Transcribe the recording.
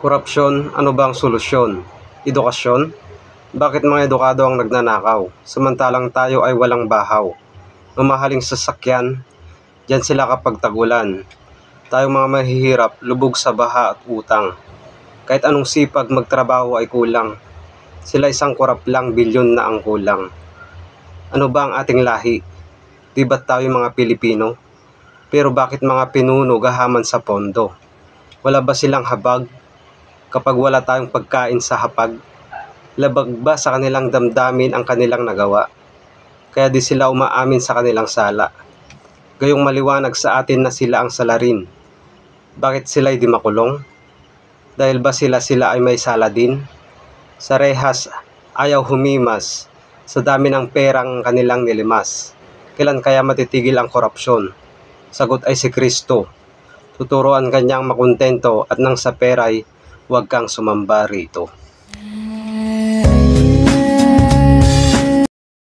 Korupsyon, ano ba ang solusyon? Edukasyon? Bakit mga edukado ang nagnanakaw, samantalang tayo ay walang bahaw? Mamahaling sasakyan, diyan sila kapag tagulan. Tayong mga mahihirap, lubog sa baha at utang. Kahit anong sipag magtrabaho ay kulang. Sila isang korap lang, bilyon na ang kulang. Ano ba ang ating lahi? Di ba't tayo mga Pilipino? Pero bakit mga pinuno gahaman sa pondo? Wala ba silang habag? Kapag wala tayong pagkain sa hapag, labag ba sa kanilang damdamin ang kanilang nagawa? Kaya di sila umaamin sa kanilang sala. Gayong maliwanag sa atin na sila ang salarin. Bakit sila'y di makulong? Dahil ba sila ay may sala din? Sa rehas ayaw humimas, sa dami ng perang kanilang nilimas. Kailan kaya matitigil ang korupsyon? Sagot ay si Kristo. Tuturuan kanyang makontento at nang sa peray, huwag kang sumamba rito.